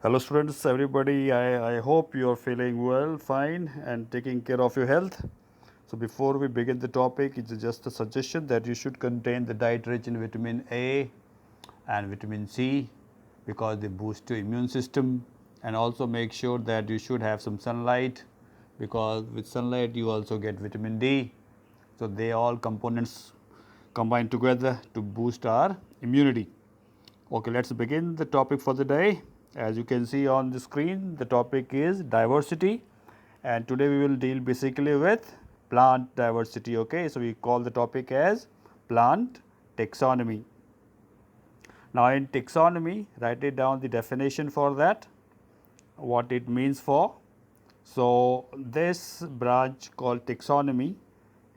Hello students, everybody. I hope you are feeling well, fine and taking care of your health. So before we begin the topic, it's just a suggestion that you should contain the diet rich in vitamin A and vitamin C because they boost your immune system, and also make sure that you should have some sunlight because with sunlight you also get vitamin D. So they all components combine together to boost our immunity. Okay, let's begin the topic for the day. As you can see on the screen, the topic is diversity, and today we will deal basically with plant diversity. Okay, so we call the topic as plant taxonomy. Now, in taxonomy, write it down the definition for that, what it means for. So, this branch called taxonomy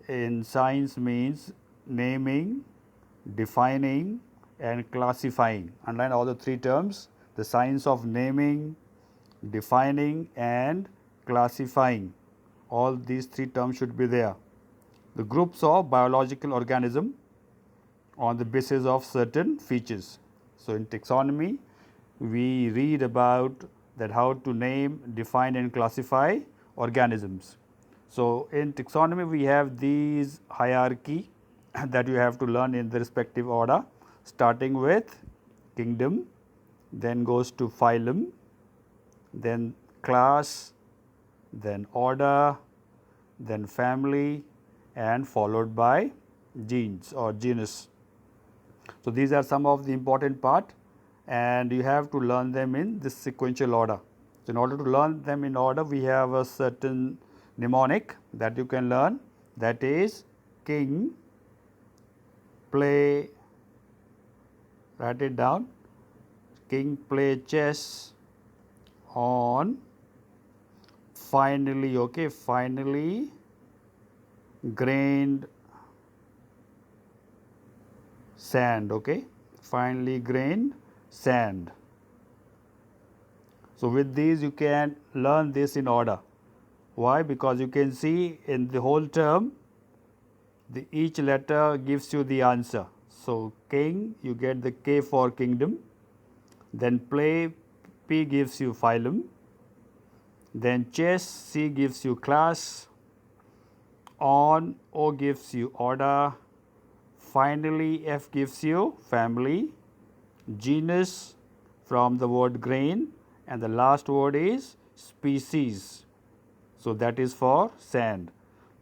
in science means naming, defining and classifying. Underline all the three terms: the science of naming, defining and classifying. All these three terms should be there. The groups of biological organism on the basis of certain features. So, in taxonomy we read about that how to name, define and classify organisms. So, in taxonomy we have these hierarchy that you have to learn in the respective order, starting with kingdom, then goes to phylum, then class, then order, then family and followed by genes or genus. So, these are some of the important part and you have to learn them in this sequential order. So, in order to learn them in order, we have a certain mnemonic that you can learn, that is king, play, write it down, king play chess on finely, okay, finely grained sand, okay, finely grained sand. So, with these you can learn this in order. Why? Because you can see in the whole term, each letter gives you the answer. So, king, you get the K for kingdom, then play, P gives you phylum, then chess, C gives you class, on, O gives you order, finally F gives you family, genus from the word grain, and the last word is species. So, that is for sand.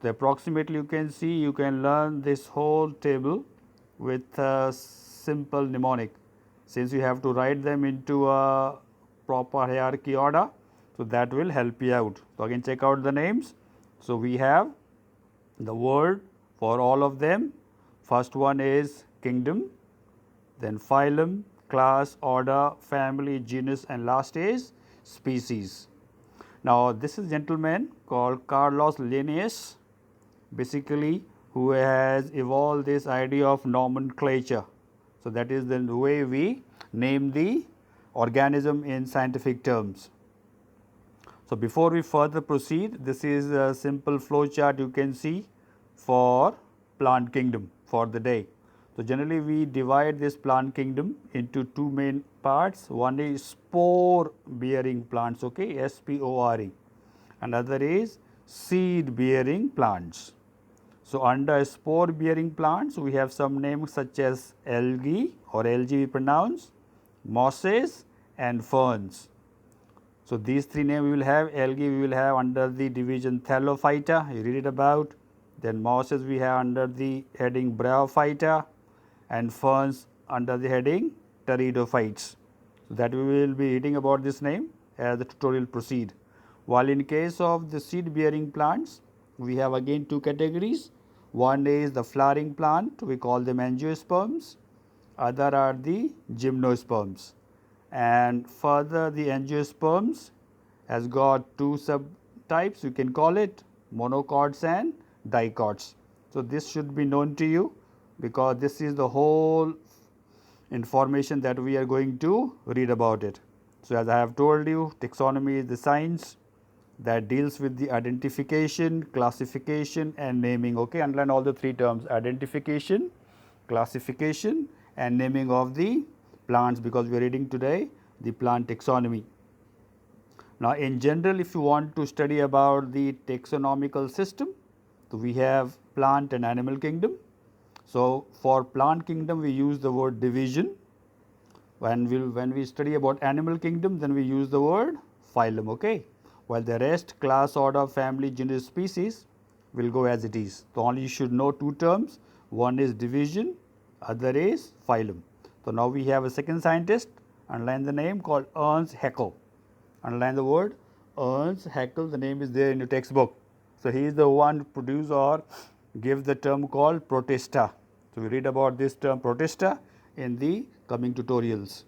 So, approximately you can see, you can learn this whole table with a simple mnemonic, since you have to write them into a proper hierarchy order. So, that will help you out. So, again check out the names. So, we have the word for all of them. First one is kingdom, then phylum, class, order, family, genus and last is species. Now, this is gentleman called Carlos Linnaeus, basically who has evolved this idea of nomenclature. So, that is the way we name the organism in scientific terms. So, before we further proceed, this is a simple flow chart you can see for plant kingdom for the day. So, generally we divide this plant kingdom into two main parts. One is spore bearing plants, okay, SPORE, and other is seed bearing plants. So, under spore bearing plants we have some names such as algae or algae we pronounce, mosses and ferns. So, these three names we will have. Algae we will have under the division Thallophyta, you read it about. Then mosses we have under the heading Bryophyta, and ferns under the heading Pteridophytes. So, that we will be reading about this name as the tutorial proceed. While in case of the seed bearing plants, we have again two categories. One is the flowering plant, we call them angiosperms, other are the gymnosperms. And further the angiosperms has got two subtypes, you can call it monocots and dicots. So, this should be known to you because this is the whole information that we are going to read about it. So, as I have told you, taxonomy is the science that deals with the identification, classification and naming. Okay, underline all the three terms: identification, classification and naming of the plants, because we are reading today the plant taxonomy. Now, in general, if you want to study about the taxonomical system, so we have plant and animal kingdom. So, for plant kingdom, we use the word division. When we study about animal kingdom, then we use the word phylum, okay? While the rest, class, order, family, genus, species, will go as it is. So, only you should know two terms. One is division, other is phylum. So, now we have a second scientist, underline the name, called Ernst Haeckel. Underline the word Ernst Haeckel, the name is there in your textbook. So, he is the one who produced or gave the term called protista. So, we read about this term protista in the coming tutorials.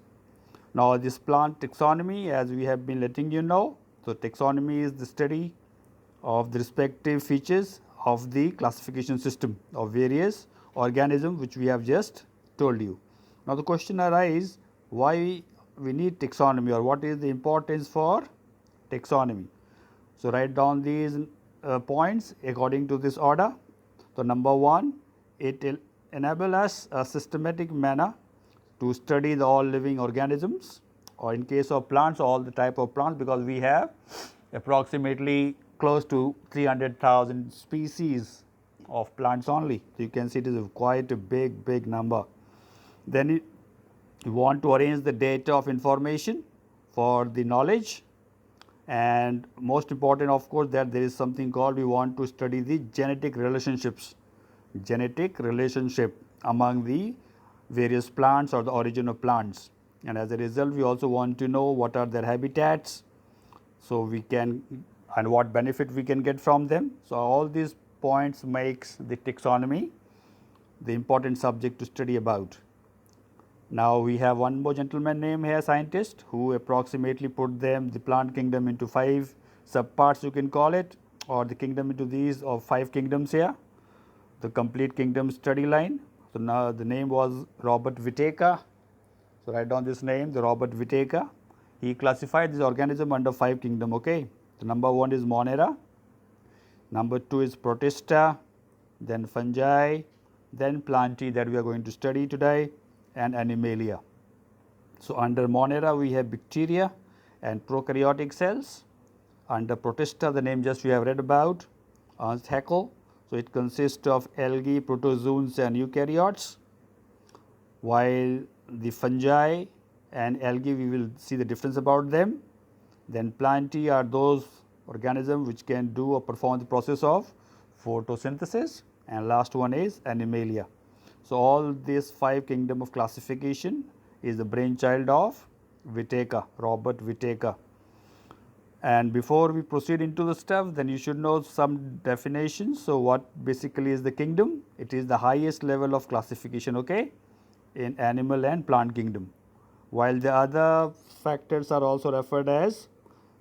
Now, this plant taxonomy, as we have been letting you know, so taxonomy is the study of the respective features of the classification system of various organisms which we have just told you. Now, the question arises, why we need taxonomy, or what is the importance for taxonomy? So, write down these points according to this order. So, number 1, it will enable us a systematic manner to study the all living organisms, or in case of plants, all the type of plants, because we have approximately close to 300,000 species of plants only. So, you can see it is quite a big number. Then you want to arrange the data of information for the knowledge, and most important, of course, that there is something called, we want to study the genetic relationships, genetic relationship among the various plants or the origin of plants, and as a result we also want to know what are their habitats, so we can, and what benefit we can get from them. So, all these points makes the taxonomy the important subject to study about. Now, we have one more gentleman named here, scientist, who approximately put them, the plant kingdom, into 5 subparts, you can call it, or the kingdom into these of 5 kingdoms here, the complete kingdom study line. So, now the name was Robert Whittaker. So, write down this name, the Robert Whittaker. He classified this organism under 5 kingdom, okay. So, number 1 is Monera, number 2 is Protista, then fungi, then plantae that we are going to study today, and Animalia. So, under Monera we have bacteria and prokaryotic cells. Under Protista, the name just we have read about, Ernst Haeckel. So, it consists of algae, protozoans and eukaryotes, while the fungi and algae, we will see the difference about them. Then plantae are those organisms which can do or perform the process of photosynthesis, and last one is Animalia. So, all these 5 kingdom of classification is the brainchild of Whittaker, Robert Whittaker. And before we proceed into the stuff, then you should know some definitions. So, what basically is the kingdom? It is the highest level of classification, okay, in animal and plant kingdom, while the other factors are also referred as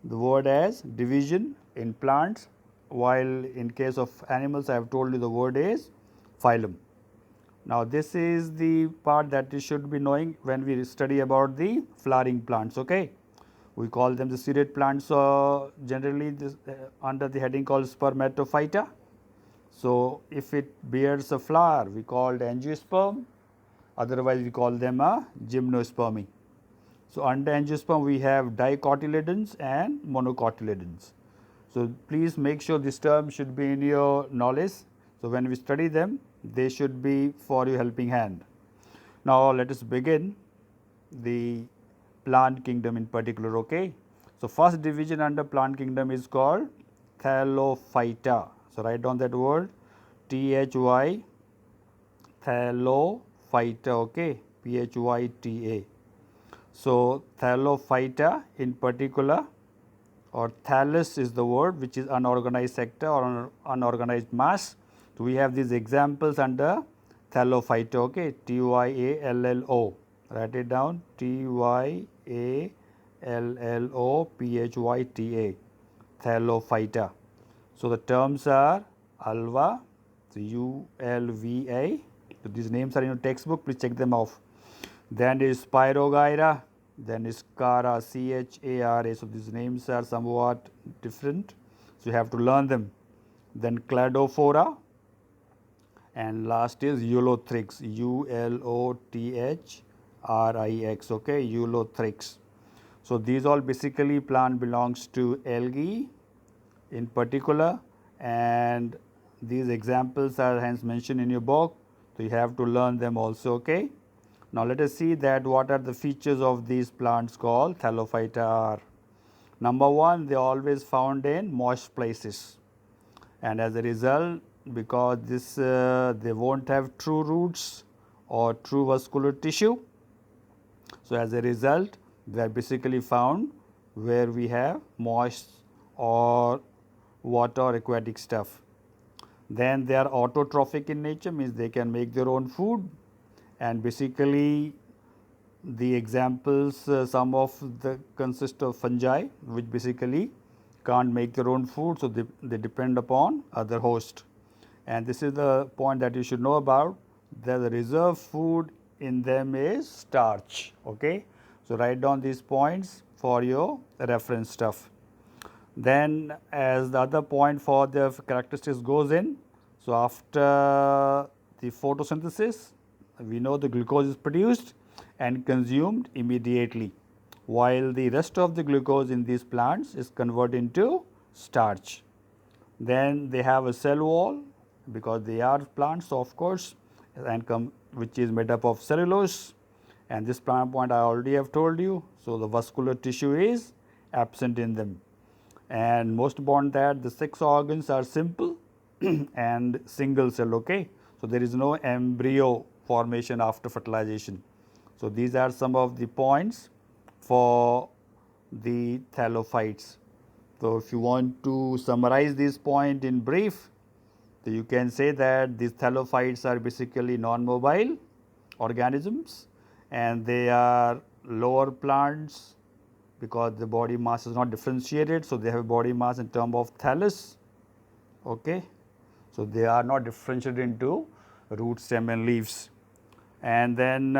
the word as division in plants, while in case of animals I have told you the word is phylum. Now, this is the part that you should be knowing when we study about the flowering plants, okay. We call them the seriate plants, generally this, under the heading called spermatophyta. So, if it bears a flower, we call it angiosperm, otherwise we call them a gymnospermy. So, under angiosperm we have dicotyledons and monocotyledons. So, please make sure this term should be in your knowledge. So, when we study them, they should be for your helping hand. Now, let us begin the plant kingdom in particular, okay. So, first division under plant kingdom is called Thallophyta. So, write down that word Thy, Thallophyta, okay, Phyta. So, Thallophyta in particular, or thallus is the word, which is unorganized sector or unorganized mass. So, we have these examples under Thallophyta, okay, Tyallo, write it down, Tyallo, Phyta, Thallophyta. So, the terms are Ulva, so Ulva, so these names are in your textbook, please check them off. Then is Spirogyra, then is Chara, Chara, so these names are somewhat different, so you have to learn them. Then Cladophora, and last is Ulothrix, Ulothrix, okay, Ulothrix. So these all basically plant belongs to algae in particular, and these examples are hence mentioned in your book, so you have to learn them also. Okay. Now let us see that what are the features of these plants called Thallophyta are. Number one, they are always found in moist places, and as a result, because this they won't have true roots or true vascular tissue, so as a result they are basically found where we have moist or water or aquatic stuff. Then they are autotrophic in nature, means they can make their own food, and basically the examples some of the consist of fungi, which basically can't make their own food, so they depend upon other host. And this is the point that you should know about, that the reserve food in them is starch. Okay. So write down these points for your reference stuff. Then as the other point for the characteristics goes in, so after the photosynthesis, we know the glucose is produced and consumed immediately, while the rest of the glucose in these plants is converted into starch. Then they have a cell wall, because they are plants of course, and which is made up of cellulose, and this plant point I already have told you. So the vascular tissue is absent in them, and most important that the 6 organs are simple and single cell. Okay. So there is no embryo formation after fertilization. So these are some of the points for the thallophytes. So if you want to summarize this point in brief, so you can say that these thallophytes are basically non-mobile organisms, and they are lower plants because the body mass is not differentiated. So they have a body mass in terms of thallus. Okay. So they are not differentiated into root, stem and leaves. And then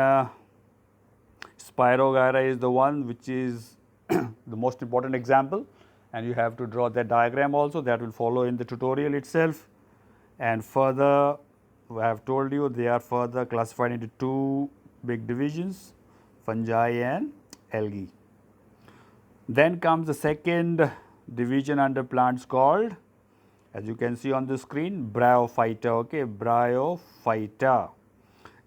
Spirogyra is the one which is the most important example, and you have to draw that diagram also, that will follow in the tutorial itself. And further, I have told you they are further classified into 2 big divisions, fungi and algae. Then comes the second division under plants called, as you can see on the screen, Bryophyta. Okay, Bryophyta.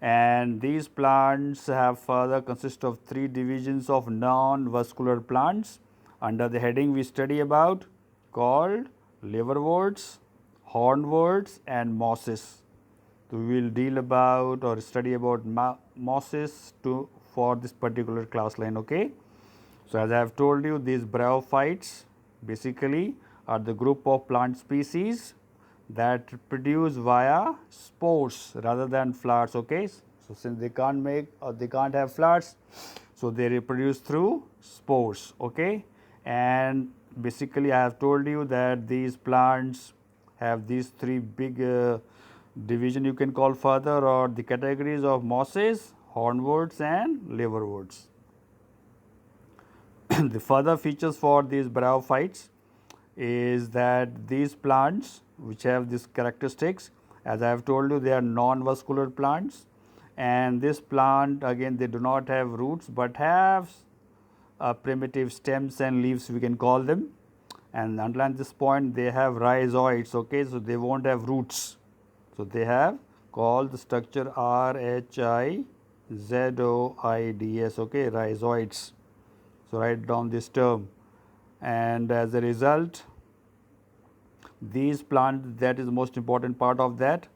And these plants have further consist of 3 divisions of non-vascular plants under the heading we study about, called liverworts, hornworts and mosses. So we will deal about or study about mosses for this particular class line. Okay. So as I have told you, these bryophytes basically are the group of plant species that produce via spores rather than flowers. Okay. So since they can't make or they can't have flowers, so they reproduce through spores. Okay. And basically I have told you that these plants have these 3 big division you can call further, or the categories of mosses, hornworts and liverworts. The further features for these bryophytes is that these plants which have these characteristics, as I have told you, they are non-vascular plants, and this plant again they do not have roots but have primitive stems and leaves, we can call them, and underline this point, they have rhizoids. Okay. So they won't have roots, so they have called the structure RHIZOIDS. Okay, rhizoids. So write down this term, and as a result these plants, that is the most important part of that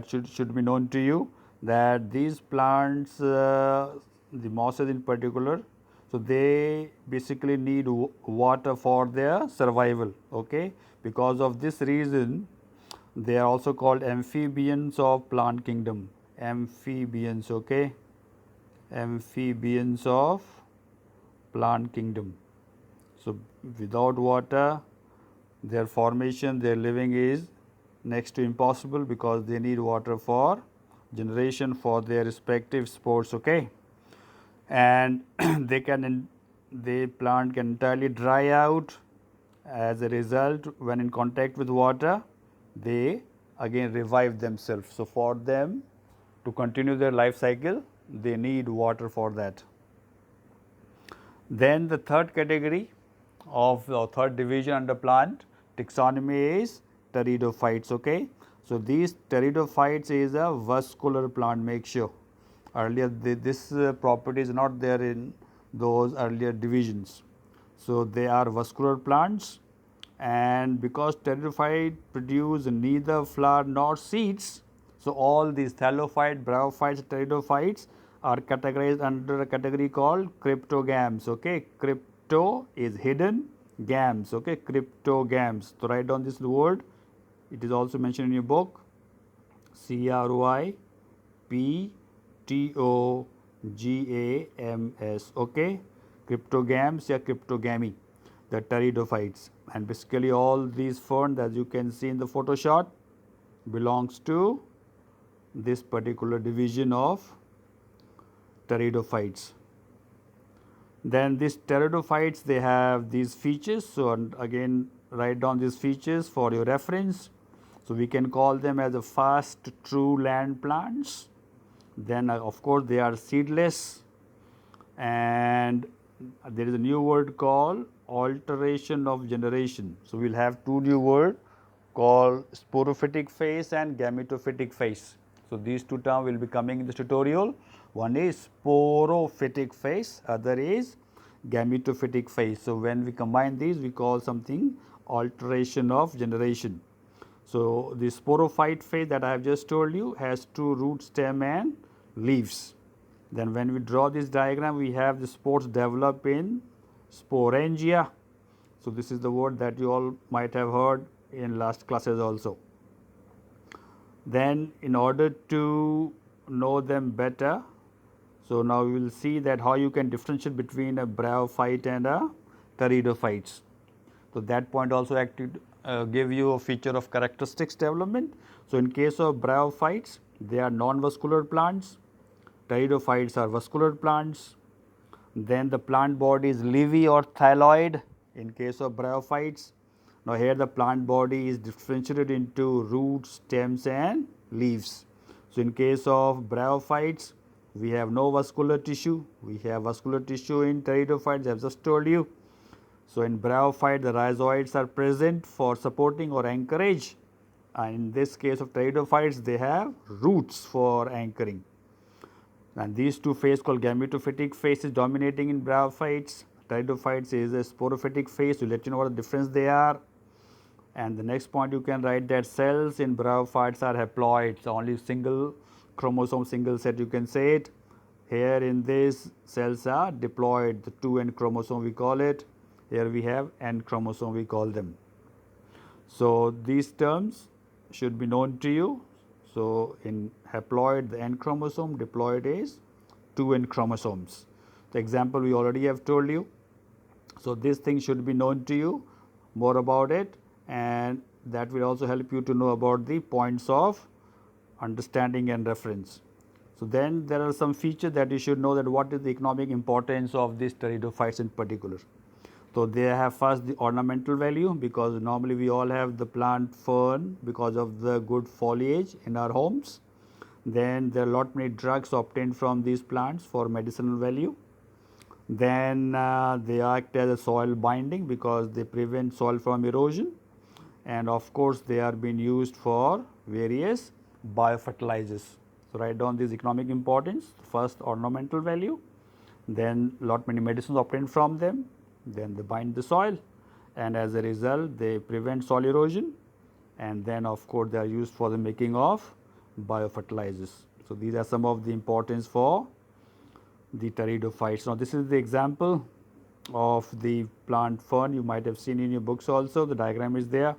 should be known to you, that these plants, the mosses in particular, so they basically need water for their survival. Okay. Because of this reason they are also called amphibians of plant kingdom. Amphibians. Okay. Amphibians of plant kingdom. So without water, their formation, their living is next to impossible, because they need water for generation for their respective spores. Okay. And the plant can entirely dry out. As a result, when in contact with water, they again revive themselves. So for them to continue their life cycle, they need water for that. Then the third category of or third division under plant taxonomy is pteridophytes. Okay, so these pteridophytes is a vascular plant. Make sure earlier this property is not there in those earlier divisions. So they are vascular plants, and because pteridophyte produce neither flower nor seeds, so all these thallophyte, bryophytes, pteridophytes are categorized under a category called cryptogams. Okay, crypto is hidden, gams. Okay, cryptogams. So write down this word. It is also mentioned in your book. CRYPTOGAMS. Okay, cryptogams or cryptogamy, the pteridophytes, and basically all these ferns, as you can see in the photo shot, belongs to this particular division of pteridophytes. Then these pteridophytes, they have these features. So again, write down these features for your reference. So we can call them as a fast true land plants. Then of course they are seedless, and there is a new word called alteration of generation. So we'll have two new words called sporophytic phase and gametophytic phase. So these two terms will be coming in this tutorial. One is sporophytic phase, other is gametophytic phase. So when we combine these, we call something alteration of generation. So the sporophyte phase that I have just told you has two root, stem and leaves. Then when we draw this diagram, we have the spores develop in sporangia. So this is the word that you all might have heard in last classes also. Then in order to know them better, so now we will see that how you can differentiate between a bryophyte and a pteridophytes. So that point also give you a feature of characteristics development. So in case of bryophytes, they are non-vascular plants. Pteridophytes are vascular plants. Then the plant body is leafy or thalloid in case of bryophytes. Now here the plant body is differentiated into roots, stems and leaves. So in case of bryophytes, we have no vascular tissue. We have vascular tissue in pteridophytes, I have just told you. So in bryophyte, the rhizoids are present for supporting or anchorage, and in this case of pteridophytes, they have roots for anchoring. And these two phases called gametophytic phase is dominating in bryophytes. Pteridophytes is a sporophytic phase. To let you know what the difference they are. And the next point you can write that cells in bryophytes are haploid. So only single chromosome, single set you can say it. Here in this cells are diploid, the 2n chromosome we call it. Here we have n chromosome we call them. So these terms should be known to you. So in haploid, the n chromosome, diploid is 2n chromosomes. The example we already have told you. So this thing should be known to you, more about it, and that will also help you to know about the points of understanding and reference. So then there are some features that you should know, that what is the economic importance of these pteridophytes in particular. So they have first the ornamental value, because normally we all have the plant fern because of the good foliage in our homes. Then there are lot many drugs obtained from these plants for medicinal value. Then they act as a soil binding because they prevent soil from erosion, and of course they are being used for various biofertilizers. So write down this economic importance. First ornamental value, then lot many medicines obtained from them, then they bind the soil, and as a result they prevent soil erosion, and then of course they are used for the making of biofertilizers. So these are some of the importance for the pteridophytes. Now this is the example of the plant fern. You might have seen in your books also, the diagram is there.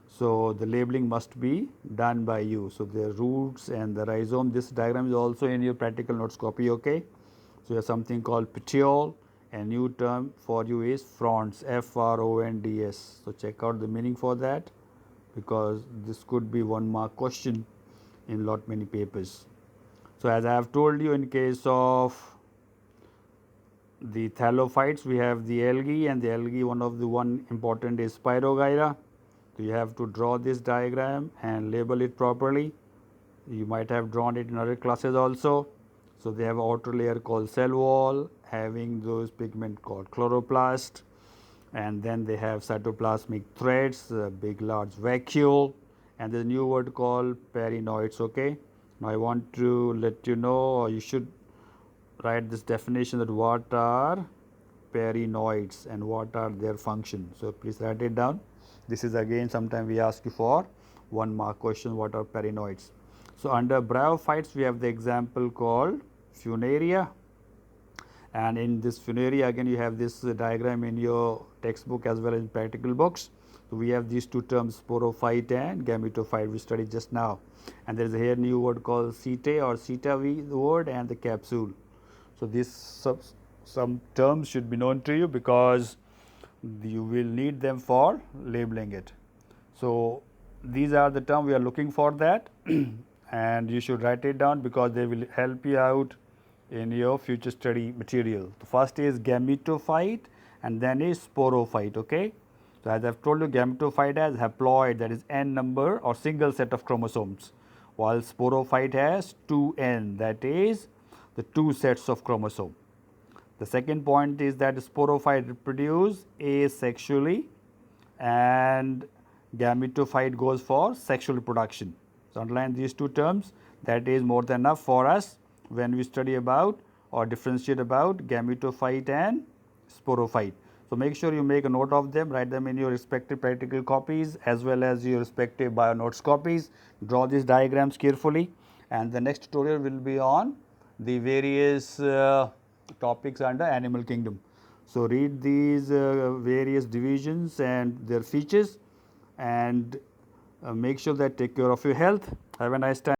So the labeling must be done by you. So the roots and the rhizome, this diagram is also in your practical notes copy. Okay, so you have something called petiole, and new term for you is fronds, F-R-O-N-D-S. So check out the meaning for that, because this could be 1 mark question in lot many papers. So as I have told you, in case of the thallophytes, we have the algae, and the algae, one important is Spirogyra. So you have to draw this diagram and label it properly. You might have drawn it in other classes also. So they have outer layer called cell wall, having those pigment called chloroplast, and then they have cytoplasmic threads, big large vacuole, and there's a new word called perinoids. Okay, now I want to let you know, or you should write this definition, that what are perinoids and what are their functions. So please write it down. This is again sometime we ask you for 1 mark question, what are perinoids. So under bryophytes we have the example called Funaria, and in this Funaria again you have this diagram in your textbook as well as in practical books. So we have these two terms, sporophyte and gametophyte, we studied just now, and there is a here new word called setae or setae the word, and the capsule. So these some terms should be known to you because you will need them for labeling it. So these are the terms we are looking for that and you should write it down because they will help you out in your future study material. The first is gametophyte and then is sporophyte. Okay. So as I have told you, gametophyte has haploid, that is n number or single set of chromosomes, while sporophyte has 2n, that is the 2 sets of chromosome. The second point is that sporophyte reproduce asexually and gametophyte goes for sexual reproduction. So underline these two terms, that is more than enough for us when we study about or differentiate about gametophyte and sporophyte. So make sure you make a note of them, write them in your respective practical copies as well as your respective bio notes copies. Draw these diagrams carefully, and the next tutorial will be on the various topics under animal kingdom. So read these various divisions and their features, and make sure that take care of your health. Have a nice time.